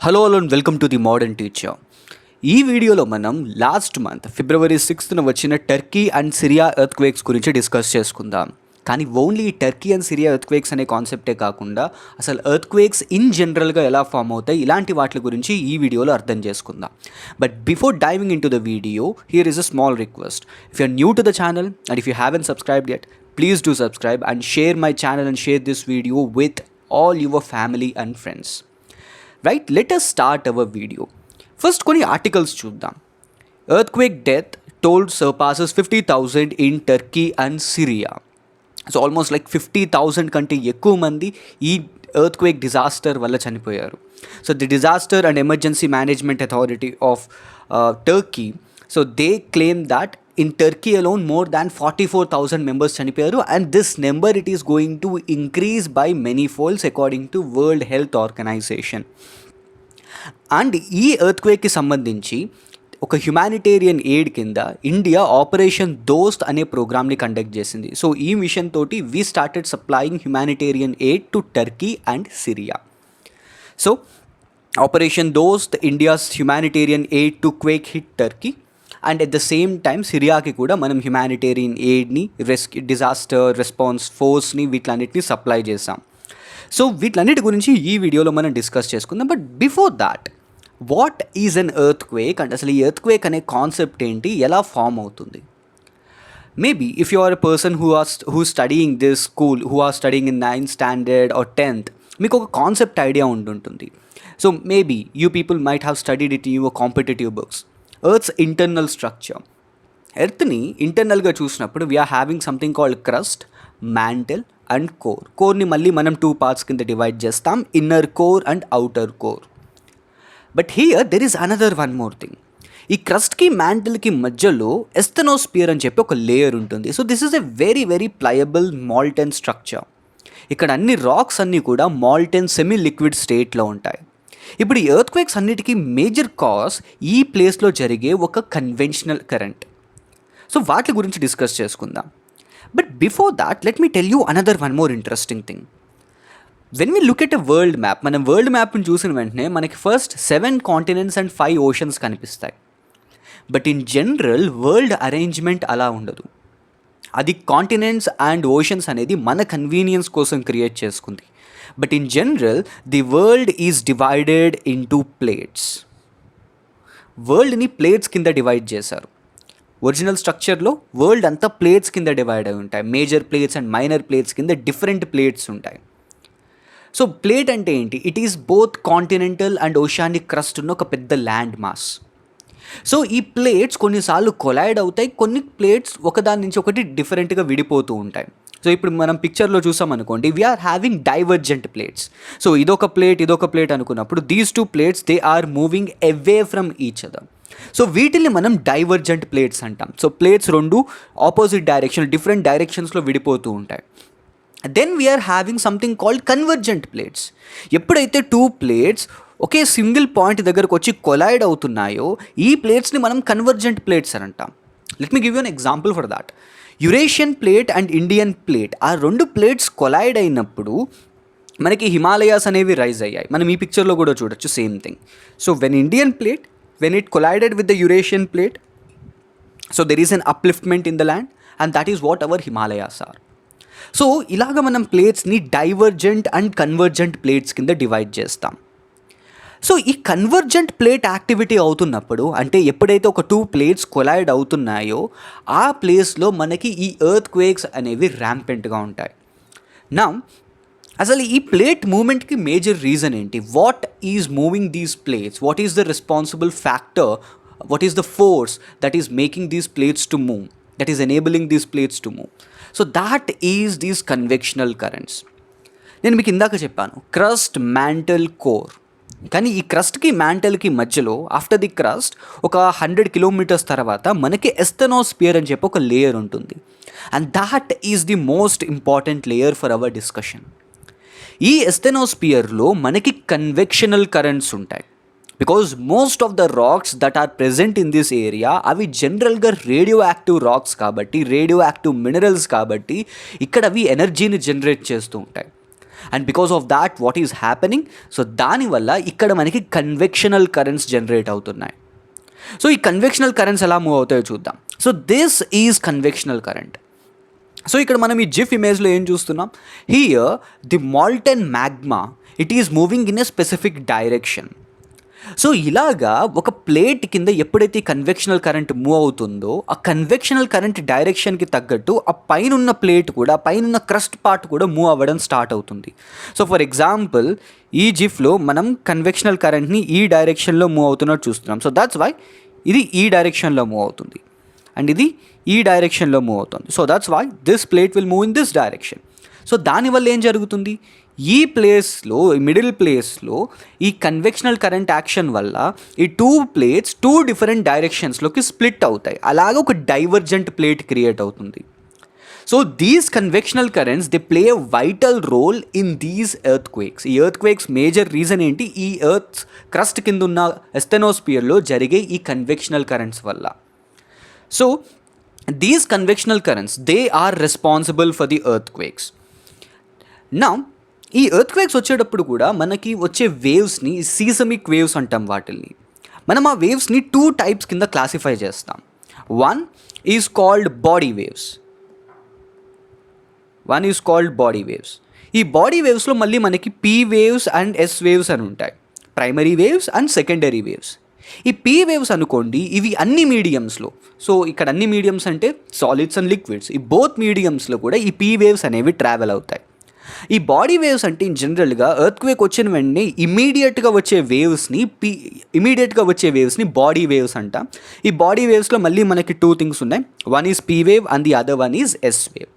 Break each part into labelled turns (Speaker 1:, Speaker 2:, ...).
Speaker 1: Hello and welcome to the modern teacher. ఈ వీడియోలో మనం లాస్ట్ మంత్ ఫిబ్రవరి 6న వచ్చిన టర్కీ అండ్ సిరియా ఎర్త్క్వేక్స్ గురించి డిస్కస్ చేసుకుందాం. కానీ only Turkey and Syria earthquakes అనే కాన్సెప్టే కాకుండా అసలు ఎర్త్క్వేక్స్ ఇన్ జనరల్గా ఎలా ఫామ్ అవుతాయి, ఇలాంటి వాటి గురించి ఈ వీడియోలో అర్థం చేసుకుందాం. But before diving into the video, here is a small request. If you are new to the channel and if you haven't subscribed yet, please do subscribe and share my channel and share this video with all your family and friends. Right, let us start our video. First కొన్ని articles చూద్దాం. Earthquake death toll surpasses 50,000 in Turkey and Syria. So almost like 50,000 కంటే ఎక్కువ మంది ఈ earthquake disaster వల్ల చనిపోయారు. So the disaster and emergency management authority of Turkey, so they claim that in Turkey alone more than 44,000 members chanipoyaru, and this number it is going to increase by many folds according to World Health Organization. And ee earthquake ki sambandhinchi oka humanitarian aid kinda India Operation Dost ane program ni conduct chesindi. So ee mission toti we started supplying humanitarian aid to Turkey and Syria. So Operation Dost, India's humanitarian aid to quake hit Turkey, and at the same time సిరియాకి కూడా మనం humanitarian ఎయిడ్ని, disaster response ఫోర్స్ని, వీటిలన్నిటిని supply చేసాం. So వీటిలన్నిటి గురించి ఈ వీడియోలో మనం డిస్కస్ చేసుకుందాం. But before that, what is an earthquake and అసలు ఈ ఎర్త్క్వేక్ అనే కాన్సెప్ట్ ఏంటి, ఎలా ఫామ్ అవుతుంది? Maybe if you are a person who studying this school, who are studying in 9th standard or 10th, మీకు ఒక కాన్సెప్ట్ ఐడియా ఉంటుంటుంది. So maybe you people might have studied it in your competitive books. Earth's internal structure. ఎర్త్ని ఇంటర్నల్గా చూసినప్పుడు we are having something called crust, mantle and core. కోర్ని మళ్ళీ మనం 2 parts కింద డివైడ్ చేస్తాం, inner core and outer core. But here there is another one more thing. ఈ క్రస్ట్కి మ్యాంటిల్కి మధ్యలో ఎస్థెనోస్పియర్ అని చెప్పి ఒక లేయర్ ఉంటుంది. So this is a very very pliable molten structure. ఇక్కడ అన్ని రాక్స్ అన్నీ కూడా మాల్టెన్ సెమీ లిక్విడ్ స్టేట్లో ఉంటాయి. ఇప్పుడు ఈ ఎర్త్క్వేక్స్ అన్నిటికీ మేజర్ కాజ్ ఈ ప్లేస్లో జరిగే ఒక కన్వెన్షనల్ కరెంట్. సో వాటి గురించి డిస్కస్ చేసుకుందాం. But before that let me tell you another one more interesting thing. When we look at a world map, మనం వరల్డ్ మ్యాప్ని చూసిన వెంటనే మనకి ఫస్ట్ 7 continents అండ్ 5 oceans కనిపిస్తాయి. But in general world arrangement అలా ఉండదు. అది కాంటినెంట్స్ అండ్ ఓషన్స్ అనేది మన కన్వీనియన్స్ కోసం క్రియేట్ చేసుకుంది. But in general the world is divided into plates. వరల్డ్ని ప్లేట్స్ కింద డివైడ్ చేశారు. ఒరిజినల్ స్ట్రక్చర్లో వరల్డ్ అంతా ప్లేట్స్ కింద డివైడ్ అయి ఉంటాయి. Major plates and minor plates కింద డిఫరెంట్ ప్లేట్స్ ఉంటాయి. సో ప్లేట్ అంటే ఏంటి? It is both continental and oceanic crust ఉన్న ఒక పెద్ద ల్యాండ్ మాస్. సో ఈ ప్లేట్స్ కొన్నిసార్లు కొలైడ్ అవుతాయి, కొన్ని ప్లేట్స్ ఒకదాని నుంచి ఒకటి డిఫరెంట్గా విడిపోతూ ఉంటాయి. సో ఇప్పుడు మనం పిక్చర్లో చూసామనుకోండి, we are having divergent plates. So ఇదొక ప్లేట్ అనుకున్నప్పుడు these 2 plates they are moving away from each other. So వీటిని మనం డైవర్జెంట్ ప్లేట్స్ అంటాం. So plates 2 opposite direction, different డైరెక్షన్స్లో విడిపోతూ ఉంటాయి. Then we are having something called convergent plates. ఎప్పుడైతే 2 plates ఒకే single point దగ్గరకు వచ్చి కొలైడ్ అవుతున్నాయో ఈ ప్లేట్స్ని మనం కన్వర్జెంట్ ప్లేట్స్ అని అంటాం. Let me give you an example for that. Eurasian plate and Indian plate, ఆ 2 plates కొలైడ్ అయినప్పుడు మనకి హిమాలయాస్ అనేవి రైజ్ అయ్యాయి. మనం ఈ పిక్చర్లో కూడా చూడొచ్చు same thing. So when Indian plate, when it collided with the Eurasian plate, so there is an upliftment in the land and that is what our Himalayas are. So ఇలాగ మనం ప్లేట్స్ని డైవర్జెంట్ అండ్ కన్వర్జెంట్ ప్లేట్స్ కింద divide చేస్తాం. So ఈ convergent plate activity అవుతున్నప్పుడు, అంటే ఎప్పుడైతే ఒక 2 plates కొలైడ్ అవుతున్నాయో ఆ ప్లేస్లో మనకి ఈ ఎర్త్క్వేక్స్ అనేవి ర్యాంపెంట్గా ఉంటాయి. నా అసలు ఈ ప్లేట్ మూమెంట్కి మేజర్ రీజన్ ఏంటి? What is moving these plates? What is the responsible factor? What is the force that is making these plates to move, that is enabling these plates to move? So that is these convectional currents. నేను మీకు ఇందాక చెప్పాను crust, mantle, core. కానీ ఈ క్రస్ట్కి మ్యాంటల్కి మధ్యలో after the crust ఒక 100 kilometers తర్వాత మనకి ఎస్థెనోస్పియర్ అని చెప్పి ఒక లేయర్ ఉంటుంది. And that is the most important layer for our discussion. ఈ ఎస్థెనోస్పియర్లో మనకి కన్వెక్షనల్ కరెంట్స్ ఉంటాయి. Because most of the rocks that are present in this area అవి జనరల్గా రేడియో యాక్టివ్ రాక్స్ కాబట్టి, రేడియో యాక్టివ్ మినరల్స్ కాబట్టి ఇక్కడ అవి ఎనర్జీని జనరేట్ చేస్తూ ఉంటాయి. And because of that what is happening, so దానివల్ల ఇక్కడ మనకి కన్వెక్షనల్ కరెంట్స్ జనరేట్ అవుతున్నాయి. సో ఈ కన్వెక్షనల్ కరెంట్స్ ఎలా మూవ్ అవుతాయో చూద్దాం. So this is convectional current. So ఇక్కడ మనం ఈ జిఫ్ ఇమేజ్లో ఏం చూస్తున్నాం, here the molten magma it is moving in a specific direction. So ఇలాగా ఒక ప్లేట్ కింద ఎప్పుడైతే కన్వెక్షనల్ కరెంట్ మూవ్ అవుతుందో ఆ కన్వెక్షనల్ కరెంట్ డైరెక్షన్కి తగ్గట్టు ఆ పైనున్న ప్లేట్ కూడా, పైనున్న క్రస్ట్ పార్ట్ కూడా మూవ్ అవ్వడం స్టార్ట్ అవుతుంది. సో ఫర్ ఎగ్జాంపుల్ ఈ జిఫ్లో మనం కన్వెక్షనల్ కరెంట్ని ఈ డైరెక్షన్లో మూవ్ అవుతున్నట్టు చూస్తున్నాం. సో దాట్స్ వై ఇది ఈ డైరెక్షన్లో మూవ్ అవుతుంది అండ్ ఇది ఈ డైరెక్షన్లో మూవ్ అవుతుంది. So that's why this plate will move in this direction. So దానివల్ల ఏం జరుగుతుంది, ఈ ప్లేస్లో, ఈ మిడిల్ ప్లేస్లో ఈ కన్వెక్షనల్ కరెంట్ యాక్షన్ వల్ల ఈ టూ ప్లేట్స్ టూ డిఫరెంట్ డైరెక్షన్స్లోకి స్ప్లిట్ అవుతాయి. అలాగే ఒక డైవర్జెంట్ ప్లేట్ క్రియేట్ అవుతుంది. So these convectional currents they play a vital role in these earthquakes. ఈ ఎర్త్ క్వేక్స్ మేజర్ రీజన్ ఏంటి, ఈ ఎర్త్ క్రస్ట్ కింద ఉన్న ఎస్థెనోస్పియర్లో జరిగే ఈ కన్వెక్షనల్ కరెంట్స్ వల్ల. So these convectional currents they are responsible for the earthquakes. నా ఈ ఎర్త్ క్వేక్స్ వచ్చేటప్పుడు కూడా మనకి వచ్చే వేవ్స్ని సీసమిక్ వేవ్స్ అంటాం వాటిల్ని. మనం ఆ వేవ్స్ని టూ టైప్స్ కింద క్లాసిఫై చేస్తాం. One is called body waves, ఈ బాడీ వేవ్స్లో మళ్ళీ మనకి P waves and yes waves అని ఉంటాయి, primary waves and secondary waves. ఈ పీ వేవ్స్ అనుకోండి, ఇవి అన్ని మీడియమ్స్లో, సో ఇక్కడ అన్ని మీడియమ్స్ అంటే సాలిడ్స్ అండ్ లిక్విడ్స్, ఈ బోత్ మీడియమ్స్లో కూడా ఈ పీ వేవ్స్ అనేవి ట్రావెల్ అవుతాయి. ఈ బాడీ వేవ్స్ అంటే ఇన్ జనరల్గా ఎర్త్ క్వేక్ వచ్చిన వెంటనే ఇమీడియట్గా వచ్చే వేవ్స్ని బాడీ వేవ్స్ అంటాం. ఈ బాడీ వేవ్స్లో మళ్ళీ మనకి టూ థింగ్స్ ఉన్నాయి, one is P wave and the other one is S wave.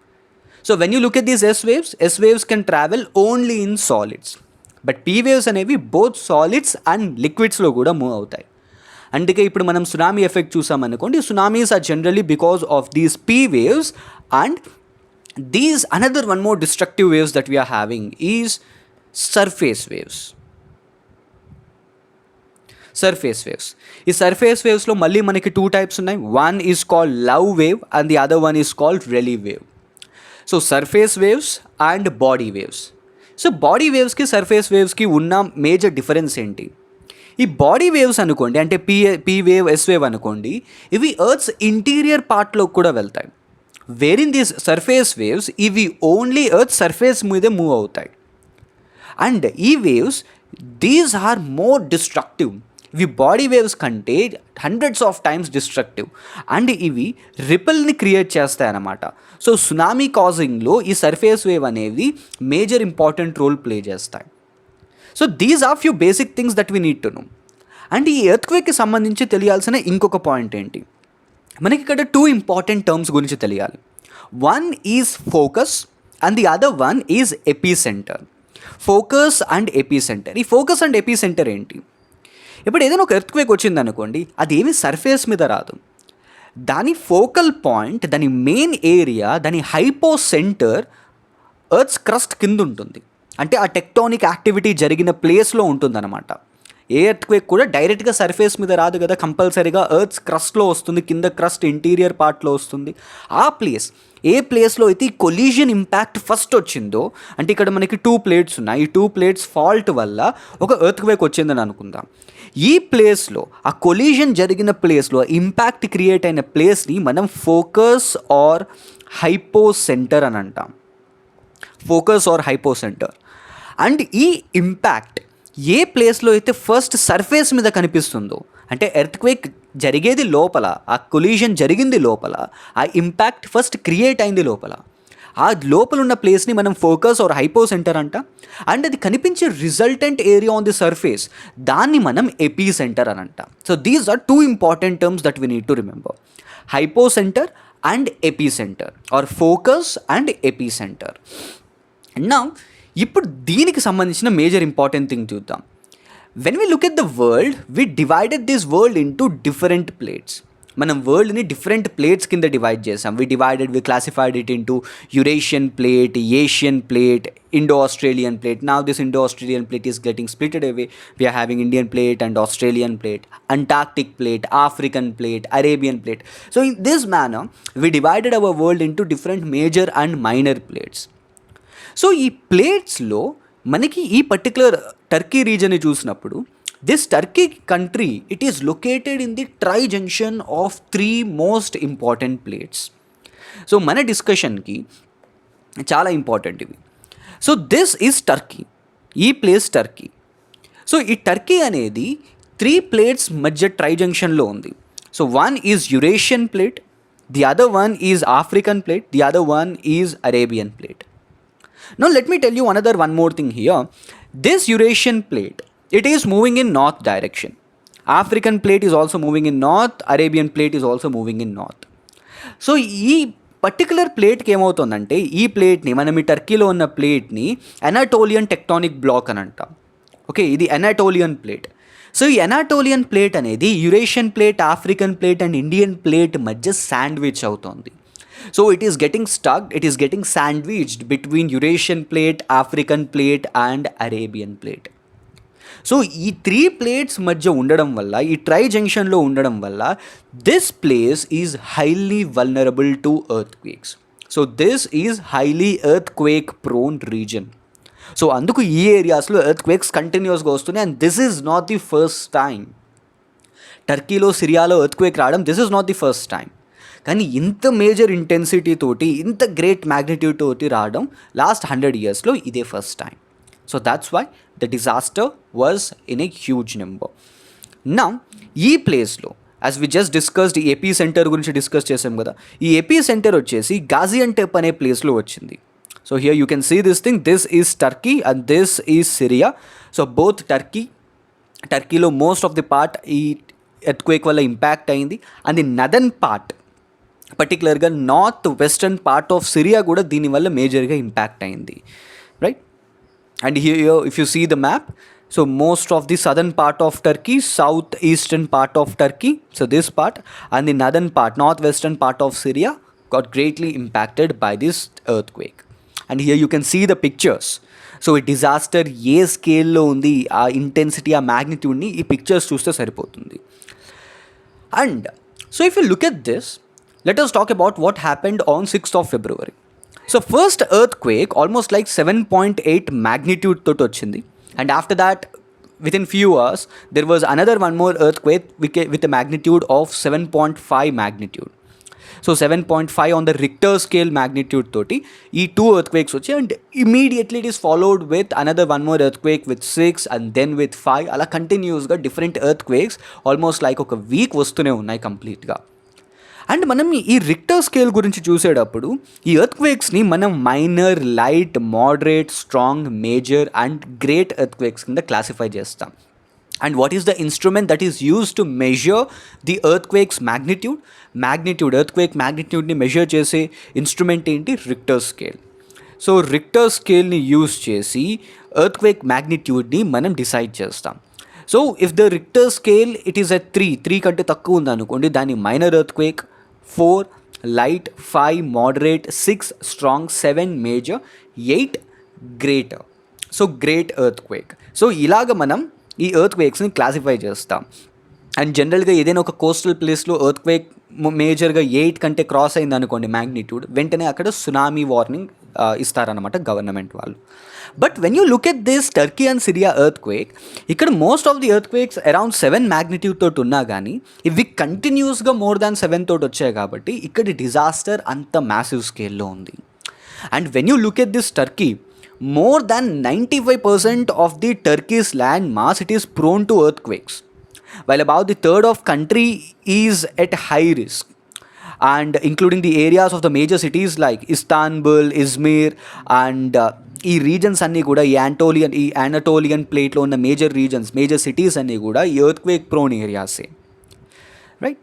Speaker 1: So when you look at these S waves can travel only in solids, but P waves అనేవి both solids and లిక్విడ్స్లో కూడా move అవుతాయి. అందుకే ఇప్పుడు మనం tsunami effect చూసామనుకోండి, tsunamis are generally because of these P waves. And these another one more destructive waves that we are having is surface waves. ఈ surface వేవ్స్లో మళ్ళీ మనకి టూ టైప్స్ ఉన్నాయి, one is called love wave and the other one is called Rayleigh wave. So surface waves and body waves. So body వేవ్స్కి సర్ఫేస్ వేవ్స్కి ఉన్న major difference ఏంటి, ఈ బాడీ వేవ్స్ అనుకోండి అంటే పీ వేవ్ ఎస్ వేవ్ అనుకోండి, ఇవి ఎర్త్స్ ఇంటీరియర్ పార్ట్లో కూడా వెళ్తాయి. వేర్ దీస్ సర్ఫేస్ వేవ్స్ ఇవి ఓన్లీ ఎర్త్ సర్ఫేస్ మీదే మూవ్ అవుతాయి. అండ్ ఈ waves these are more destructive. ఇవి బాడీ వేవ్స్ కంటే hundreds of times destructive and ఇవి రిపెల్ని క్రియేట్ చేస్తాయి అన్నమాట. సో సునామీ కాజింగ్లో ఈ సర్ఫేస్ వేవ్ అనేవి మేజర్ ఇంపార్టెంట్ రోల్ ప్లే చేస్తాయి. So these are few basic things that we need to know. And ఈ ఎర్త్ క్వేక్కి సంబంధించి తెలియాల్సిన ఇంకొక పాయింట్ ఏంటి, మనకి ఇక్కడ టూ ఇంపార్టెంట్ టర్మ్స్ గురించి తెలియాలి. One is focus and the other one is epicentre. Focus and epicentre. ఈ ఫోకస్ అండ్ ఎపిసెంటర్ ఏంటి, ఇప్పుడు ఏదైనా ఒక ఎర్త్ క్వేక్ వచ్చింది అనుకోండి, అదేమి సర్ఫేస్ మీద రాదు, దాని ఫోకల్ పాయింట్, దాని మెయిన్ ఏరియా, దాని హైపో సెంటర్ ఎర్త్స్ క్రస్ట్ కింద ఉంటుంది. అంటే ఆ టెక్టానిక్ యాక్టివిటీ జరిగిన ప్లేస్లో ఉంటుందన్నమాట. ఏ ఎర్త్ క్వేక్ కూడా డైరెక్ట్గా సర్ఫేస్ మీద రాదు కదా, కంపల్సరీగా ఎర్త్స్ క్రస్ట్లో వస్తుంది, కింద క్రస్ట్ ఇంటీరియర్ పార్ట్లో వస్తుంది. ఆ ప్లేస్, ఏ ప్లేస్లో అయితే ఈ కొలీజన్ ఇంపాక్ట్ ఫస్ట్ వచ్చిందో, అంటే ఇక్కడ మనకి టూ ప్లేట్స్ ఉన్నాయి, ఈ టూ ప్లేట్స్ ఫాల్ట్ వల్ల ఒక ఎర్త్ క్వేక్ వచ్చిందని అనుకుందాం. ఈ ప్లేస్లో, ఆ కొలీజన్ జరిగిన ప్లేస్లో ఇంపాక్ట్ క్రియేట్ అయిన ప్లేస్ని మనం ఫోకస్ ఆర్ హైపో సెంటర్ అని అంటాం. Focus or hypocentre. And ఈ ఇంపాక్ట్ ఏ ప్లేస్లో అయితే ఫస్ట్ సర్ఫేస్ మీద కనిపిస్తుందో, అంటే ఎర్త్ క్వేక్ జరిగేది లోపల, ఆ కొలీజన్ జరిగింది లోపల, ఆ ఇంపాక్ట్ ఫస్ట్ క్రియేట్ అయింది లోపల, ఆ లోపల ఉన్న ప్లేస్ని మనం ఫోకస్ ఆర్ హైపో సెంటర్ అంట. అండ్ అది కనిపించే resultant area on the surface, దాన్ని మనం ఎపీ సెంటర్ అని అంట. So these are two important terms that we need to remember, hypocentre and epicentre or focus and epicentre. నా ఇప్పుడు దీనికి సంబంధించిన మేజర్ ఇంపార్టెంట్ థింగ్ చూద్దాం. When we look at the world, we divided this world into different plates. మనం వరల్డ్ని different plates కింద divide చేసాం. We classified it into Eurasian plate, Asian plate, Indo-Australian plate. Now this Indo-Australian plate is getting splitted away. We are having Indian plate and Australian plate, Antarctic plate, African plate, Arabian plate. So in this manner, we divided our world into different major and minor plates. So ఈ ప్లేట్స్లో మనకి ఈ particular Turkey రీజన్ని చూసినప్పుడు this Turkey country it is located in the tri junction of 3 most important plates. So మన డిస్కషన్కి చాలా important ఇవి. So this is Turkey, ఈ place Turkey. So ఈ Turkey అనేది 3 ప్లేట్స్ మధ్య ట్రై జంక్షన్లో ఉంది. So one is Eurasian plate, the other one is African plate, the other one is Arabian plate. Now let me tell you one more thing here. This Eurasian plate, it is moving in north direction. African plate is also moving in north, Arabian plate is also moving in north. So ఈ particular ప్లేట్కి ఏమవుతుందంటే ఈ ప్లేట్ని మనం ఈ టర్కీలో ఉన్న ప్లేట్ని Anatolian tectonic black అని అంటాం. ఓకే, ఇది అనాటోలియన్ ప్లేట్. సో ఈ అనాటోలియన్ ప్లేట్ అనేది Eurasian plate, African plate and Indian plate మధ్య శాండ్విచ్ అవుతుంది. So it is getting stuck, it is getting sandwiched between Eurasian plate, African plate and Arabian plate. So ఈ 3 plates మధ్య ఉండడం వల్ల, ఈ try జంక్షన్లో ఉండడం వల్ల this place is highly vulnerable to earthquakes. So this is highly earthquake prone region. So అందుకు ఈ ఏరియాస్లో ఎర్త్క్వేక్స్ కంటిన్యూస్గా వస్తున్నాయి. And this is not the first time టర్కీలో, సిరియాలో ఎర్త్క్వేక్ రావడం. This is not the first time. కానీ ఇంత మేజర్ ఇంటెన్సిటీ తోటి, ఇంత గ్రేట్ మ్యాగ్నిట్యూడ్ తోటి రావడం లాస్ట్ 100 yearsలో ఇదే first time. So that's why the disaster was in a huge number. నా ఈ ప్లేస్లో యాజ్ వి జస్ట్ డిస్కస్డ్, ఈ ఎపీ సెంటర్ గురించి డిస్కస్ చేసాం కదా, ఈ ఎపీ సెంటర్ వచ్చేసి గాజియంటెప్ అనే ప్లేస్లో వచ్చింది. So here you can see this thing, this is Turkey and this is Syria. So both టర్కీలో మోస్ట్ ఆఫ్ ది పార్ట్ ఈ ఎర్త్క్వేక్ వల్ల ఇంపాక్ట్ అయింది. అండ్ ది నదర్న్ పార్ట్, పర్టికులర్గా north western part of Syria కూడా దీనివల్ల మేజర్గా impact అయింది, right? And here if you see the map, so most of the southern part of Turkey, south eastern part of Turkey, so this part, and the northern part, north western part of Syria got greatly impacted by this earthquake. And here you can see the pictures. So ఈ disaster ఏ స్కేల్లో ఉంది, ఆ intensity, ఆ మ్యాగ్నిట్యూడ్ని ఈ pictures చూస్తే సరిపోతుంది. And so if you look at this, let us talk about what happened on 6th of February. So first earthquake almost like 7.8 magnitude tho ochindi, and after that within few hours there was one more earthquake with a magnitude of 7.5 magnitude. So 7.5 on the Richter scale magnitude toti ee 2 earthquakes vachi, and immediately it is followed with one more earthquake with 6 and then with 5. Ala continuous ga different earthquakes almost like oka week vastune unnai complete ga. And మనం ఈ Richter scale గురించి చూసేటప్పుడు ఈ ఎర్త్క్వేక్స్ని మనం minor, light, moderate, strong, major and great earthquakes కింద classify చేస్తాం. And what is the instrument that is used to measure the earthquakes magnitude earthquake మ్యాగ్నిట్యూడ్ని మెజర్ చేసే ఇన్స్ట్రుమెంట్ ఏంటి? Richter scale. సో రిక్టర్ స్కేల్ని యూజ్ చేసి ఎర్త్క్వేక్ మ్యాగ్నిట్యూడ్ని మనం decide చేస్తాం. So if the Richter scale it is at 3 కంటే తక్కువ ఉందనుకోండి, దాన్ని minor earthquake, 4 light, 5 moderate, 6 strong, 7 major, 8 greater. So great earthquake. So ఇలాగ మనం ఈ ఎర్త్క్వేక్స్ని క్లాసిఫై చేస్తాం. అండ్ జనరల్గా ఏదైనా ఒక కోస్టల్ ప్లేస్లో ఎర్త్క్వేక్ మేజర్గా 8 కంటే క్రాస్ అయింది అనుకోండి మ్యాగ్నిట్యూడ్, వెంటనే అక్కడ సునామీ వార్నింగ్ ఇస్తారన్నమాట గవర్నమెంట్ వాళ్ళు. But when you look at this Turkey and Syria earthquake, ఇక్కడ most of the earthquakes around 7 magnitude తోటి ఉన్నా కానీ ఇవి కంటిన్యూస్గా మోర్ దాన్ 7 తోటి వచ్చాయి కాబట్టి ఇక్కడ డిజాస్టర్ అంత మ్యాసివ్ స్కేల్లో ఉంది. And when you look at this Turkey, more than 95% of the Turkey's land mass it is prone to earthquakes, while about the third of country is at high risk, and including the areas of the major cities like Istanbul, Izmir and ఈ reasons అన్నీ కూడా ఈ Anatolian ప్లేట్లో ఉన్న major cities అన్నీ కూడా ఈ earthquake prone ఏరియాసే, right?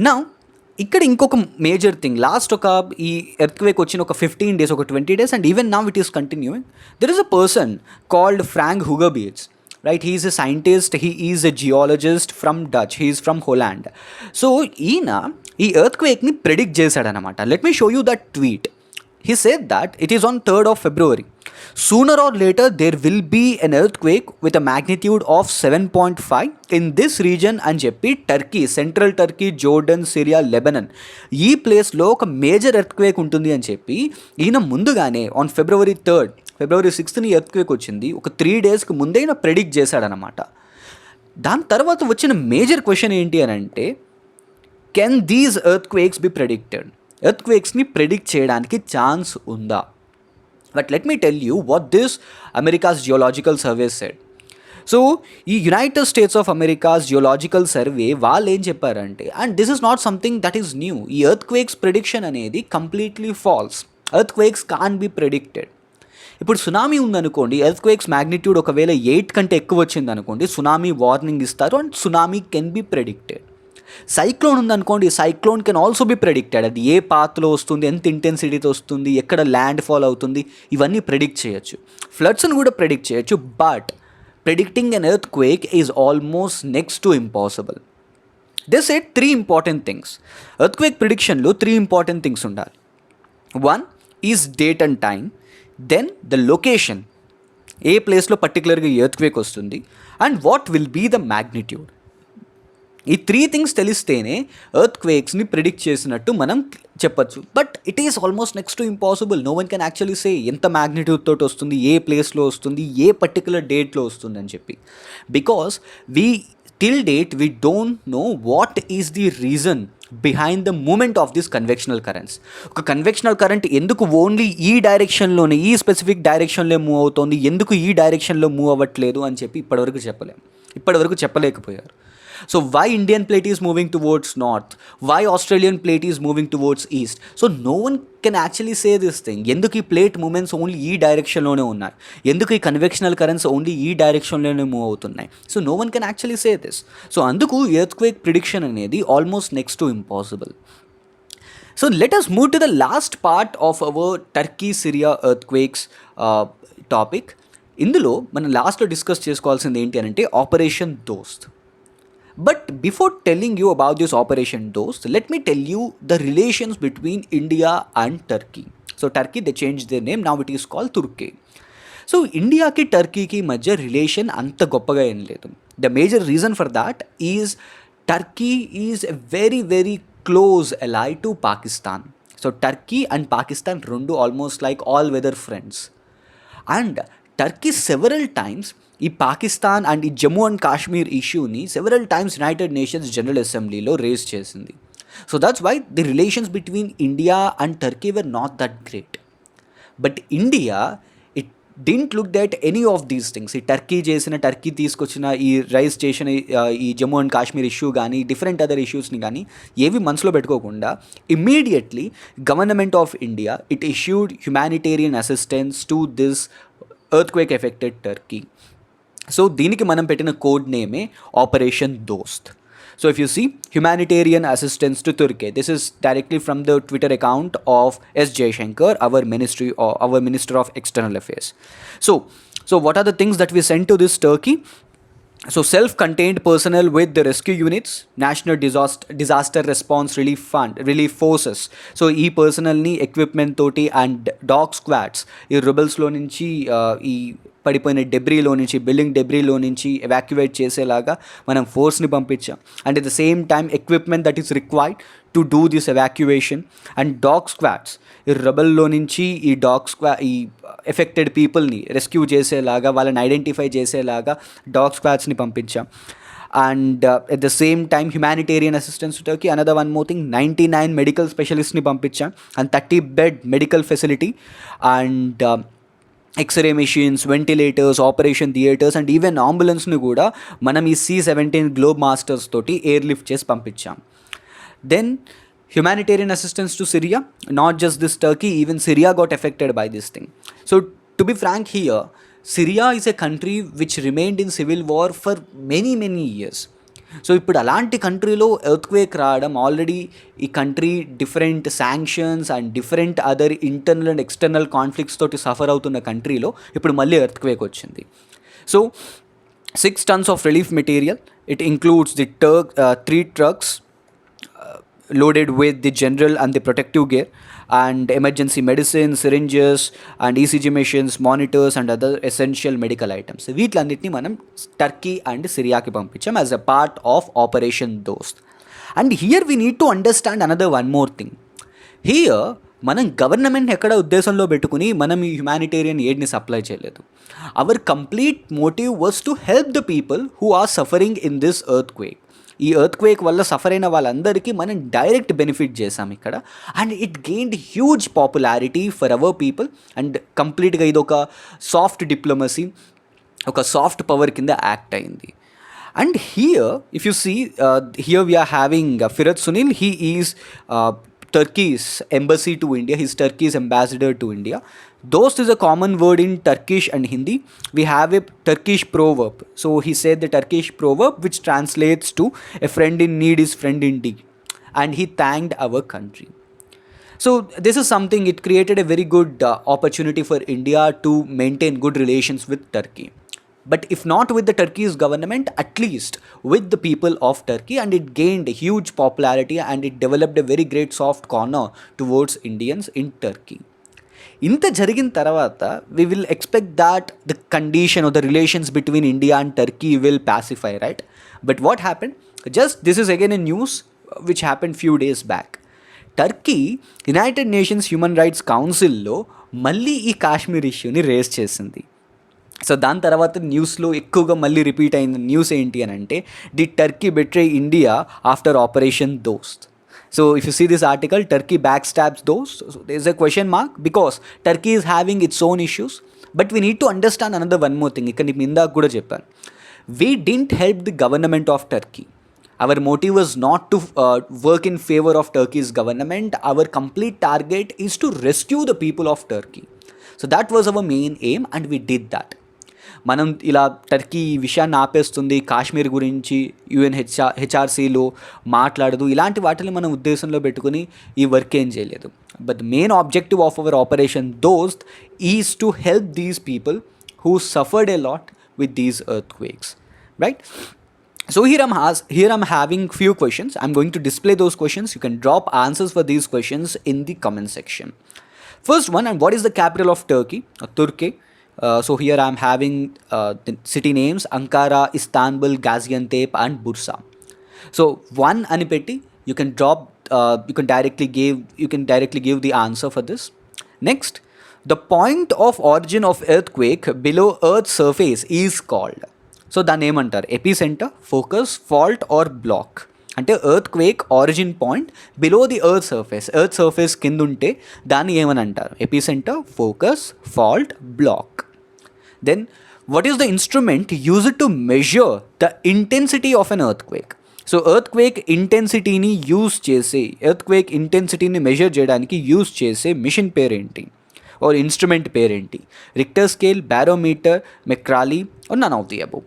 Speaker 1: Now ఇక్కడ ఇంకొక మేజర్ థింగ్, లాస్ట్ ఒక ఈ ఎర్త్క్వేక్ వచ్చిన ఒక 15 days, ఒక 20 days, and even now it is continuing. There is a person called Frank Hoogerbeets, right? He is a scientist, he is a geologist from Dutch, he is from Holland. So ఈయన ఈ ఎర్త్క్వేక్ని predict చేశాడనమాట. Let me show you that tweet. He said that it is on 3rd of February. Sooner or later, there will be an earthquake with a magnitude of 7.5 in this region అని చెప్పి Turkey, central Turkey, Jordan, Syria, Lebanon ఈ ప్లేస్లో ఒక major earthquake ఉంటుంది అని చెప్పి ఈయన ముందుగానే ఆన్ ఫిబ్రవరి 6th ఎర్త్క్వేక్ వచ్చింది. ఒక 3 daysకి ముందే ఈయన ప్రెడిక్ట్ చేశాడనమాట. దాని తర్వాత వచ్చిన మేజర్ క్వశ్చన్ ఏంటి అని అంటే, can these earthquakes be predicted? ఎర్త్క్వేక్స్ని ప్రెడిక్ట్ చేయడానికి ఛాన్స్ ఉందా? But let me tell you what this America's Geological Survey said. So ఈ United States of America's geological survey వాళ్ళు ఏం చెప్పారంటే, and this is not something that is new, ఈ earthquakes prediction అనేది completely false. Earthquakes can be predicted. ఇప్పుడు tsunami ఉందనుకోండి, earthquakes magnitude ఒకవేళ 8 కంటే ఎక్కువ వచ్చింది అనుకోండి, సునామీ వార్నింగ్ ఇస్తారు and tsunami can be predicted. Cyclone ఉందనుకోండి, cyclone can also be predicted. అది ఏ పాత్లో వస్తుంది, ఎంత ఇంటెన్సిటీతో వస్తుంది, ఎక్కడ ల్యాండ్ ఫాల్ అవుతుంది, ఇవన్నీ ప్రెడిక్ట్ చేయొచ్చు. ఫ్లడ్స్ని కూడా ప్రెడిక్ట్ చేయొచ్చు. But predicting an earthquake is almost next to impossible. They said 3 important things. Earthquake ప్రిడిక్షన్లో 3 important things ఉండాలి. 1 is date and time, then the location, ఏ ప్లేస్లో పర్టికులర్గా ఎర్త్ క్వేక్ వస్తుంది, and what will be the magnitude. ఈ 3 things తెలిస్తేనే earth క్వేక్స్ని predict చేసినట్టు మనం చెప్పచ్చు. But it is almost next to impossible. No one can actually say ఎంత మ్యాగ్నిట్యూడ్ తోటి వస్తుంది, ఏ ప్లేస్లో వస్తుంది, ఏ పర్టికులర్ డేట్లో వస్తుంది అని చెప్పి. Because till date we don't know what is the reason behind the moment of this convectional currents. ఒక కన్వెక్షనల్ కరెంట్ ఎందుకు ఓన్లీ ఈ డైరెక్షన్లోనే, ఈ స్పెసిఫిక్ డైరెక్షన్లో మూవ్ అవుతుంది, ఎందుకు ఈ డైరెక్షన్లో మూవ్ అవ్వట్లేదు అని చెప్పి ఇప్పటివరకు చెప్పలేకపోయారు. So why Indian plate is moving towards north? Why Australian plate is moving towards east? So no one can actually say this thing. ఎందుకు ఈ ప్లేట్ మూమెంట్స్ ఓన్లీ ఈ డైరెక్షన్లోనే ఉన్నాయి, ఎందుకు ఈ కన్వెక్షనల్ కరెంట్స్ ఓన్లీ ఈ డైరెక్షన్లోనే మూవ్ అవుతున్నాయి? So no one can actually say this. So అందుకు ఎర్త్క్వేక్ ప్రిడిక్షన్ అనేది almost next to impossible. So let us move to the last part of our Turkey Syria earthquakes topic. ఇందులో మనం లాస్ట్లో discuss చేసుకోవాల్సింది ఏంటి అని అంటే ఆపరేషన్ దోస్త్. But before telling you about this Operation Dost, let me tell you the relations between India and Turkey. So Turkey, they changed their name, now it is called Turkey. So India ki Turkey ki madhya relation anta goppaga em ledu. The major reason for that is Turkey is a very very close ally to Pakistan. So Turkey and Pakistan rendu almost like all weather friends. And Turkey several times ఈ Pakistan and ఈ Jammu and Kashmir ఇష్యూని several times United Nations General అసెంబ్లీలో raise చేసింది. So that's why the relations between India and Turkey were not that great. But India it didn't look that any of these things. ఈ Turkey తీసుకొచ్చిన ఈ raise చేసిన ఈ Jammu and Kashmir issue కానీ different other ఇష్యూస్ని కానీ ఏవి మనసులో పెట్టుకోకుండా immediately government of India it issued humanitarian assistance to this earthquake affected Turkey. So దీనికి మనం పెట్టిన కోడ్ నేమే operation Dost. So if you see humanitarian assistance to Turkey, this is directly from the Twitter account of S Jaishankar, our minister of external affairs. So what are the things that we send to this Turkey? So self-contained personnel with the rescue units, National Disaster Response Relief Forces. So ఈ పర్సనల్ని equipment తోటి and dog squads ఈ రిబల్స్లో నుంచి ఈ పడిపోయిన డెబ్రీలో నుంచి, building డెబ్రీలో నుంచి evacuate చేసేలాగా మనం ఫోర్స్ని పంపించాం. And at the same time equipment that is required to do this evacuation and dog squads ఈ రెబల్లో నుంచి ఈ ఎఫెక్టెడ్ పీపుల్ని రెస్క్యూ చేసేలాగా, వాళ్ళని ఐడెంటిఫై చేసేలాగా డాగ్ స్క్వాడ్స్ని పంపించాం. And at the same time humanitarian assistance Turkey, another one more thing, 99 medical స్పెషలిస్ట్ని పంపించాం and 30 bed medical facility and x-ray machines, ventilators, operation theatres and even అంబులెన్స్ని కూడా మనం ఈ C-17 గ్లోబ్ మాస్టర్స్ తోటి ఎయిర్ లిఫ్ట్ చేసి పంపించాం. Then humanitarian assistance to Syria, not just this Turkey, even Syria got affected by this thing. So to be frank here, Syria is a country which remained in civil war for many years. So ఇప్పుడు అలాంటి కంట్రీలో earthquake రావడం, already ఈ country different sanctions and different other internal and external conflicts తోటి suffer అవుతున్న కంట్రీలో ఇప్పుడు మళ్ళీ ఎర్త్క్వేక్ వచ్చింది. So 6 tons of relief material, it includes the 3 trucks loaded with the general and the protective gear and emergency medicine, syringes and ECG machines, monitors and other essential medical items. వీటిలన్నిటిని మనం Turkey and సిరియాకి పంపించాం as a part of operation Dost. And here we need to understand another one more thing. హియర్ మనం government ఎక్కడ ఉద్దేశంలో పెట్టుకుని మనం ఈ హ్యుమానిటేరియన్ ఎయిడ్ని సప్లై చేయలేదు. Our complete motive was to help the people who are suffering in this earthquake. ఈ ఎర్త్ క్వేక్ వల్ల సఫర్ అయిన వాళ్ళందరికీ మనం డైరెక్ట్ బెనిఫిట్ చేసాం ఇక్కడ. And it gained huge popularity for our people. And కంప్లీట్గా ఇది ఒక సాఫ్ట్ డిప్లొమసీ, ఒక సాఫ్ట్ పవర్ కింద యాక్ట్ అయింది. And here, if you see, here we are having Firat Sunil. He is Turkey's embassy to India. He's Turkey's ambassador to India. Dost is a common word in Turkish and Hindi. We have a Turkish proverb. So he said the Turkish proverb, which translates to a friend in need is friend indeed. And he thanked our country. So this is something, it created a very good opportunity for India to maintain good relations with Turkey. But if not with the Turkey's government, at least with the people of Turkey, and it gained huge popularity and it developed a very great soft corner towards Indians in Turkey. ఇంత జరిగిన తర్వాత we will expect that the condition or the relations between India and Turkey will pacify, right? But what happened? Just this is again a news which happened few days back. Turkey United nations human rights కౌన్సిల్లో మళ్ళీ ఈ కాశ్మీర్ ఇష్యూని race చేసింది. So దాని తర్వాత న్యూస్లో ఎక్కువగా మళ్ళీ రిపీట్ అయిన న్యూస్ ఏంటి అని అంటే, the Turkey betray India after operation Dost. So if you see this article, Turkey backstabs Dost. So there is a question mark because Turkey is having its own issues. But we need to understand another one more thing. ఇక్కడ నీకు ఇందాక కూడా చెప్పాను, we didn't help the government of Turkey. Our motive was not to work in favor of Turkey's government. Our complete target is to rescue the people of Turkey. So that was our main aim and we did that. మనం ఇలా Turkey ఈ విషయాన్ని ఆపేస్తుంది, కాశ్మీర్ గురించి హెచ్ఆర్సీలో మాట్లాడదు, ఇలాంటి వాటిని మనం ఉద్దేశంలో పెట్టుకుని ఈ వర్క్ ఏం చేయలేదు. But main objective of our operation Dost is to help these people who suffered a lot with these earthquakes, right? So here I'm having few questions. I'm going to display those questions. You can drop answers for these questions in the comment section. First one, and what is the capital of Turkey? Turkey. So here I'm having the city names: Ankara, Istanbul, Gaziantep, and Bursa. So one anipeti, you can drop. You can directly give the answer for this. Next, the point of origin of earthquake below Earth's surface is called. So దాన్ని ఏమంటారు? Epicentre, focus, fault or block. అంటే earthquake origin point below the earth surface కింద ఉంటే దాన్ని ఏమని అంటారు? Epicentre, focus, fault, block. Then what is the instrument used to measure the intensity of an earthquake? So earthquake ఇంటెన్సిటీని measure చేయడానికి use చేసే machine పేరేంటి or instrument పేరేంటి? Richter scale, barometer, Mercalli, or none of the above.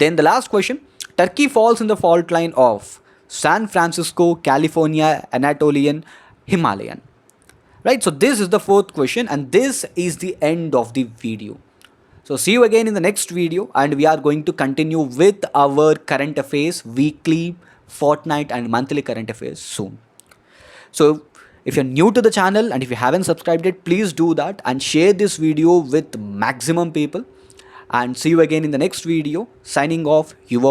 Speaker 1: Then the last question, Turkey falls in the fault line of San Francisco, California, Anatolian, Himalayan. Right, so this is the fourth question and this is the end of the video. So see you again in the next video and we are going to continue with our current affairs, weekly, fortnight and monthly current affairs soon. So if you're new to the channel and if you haven't subscribed yet, please do that and share this video with maximum people. And see you again in the next video. Signing off, your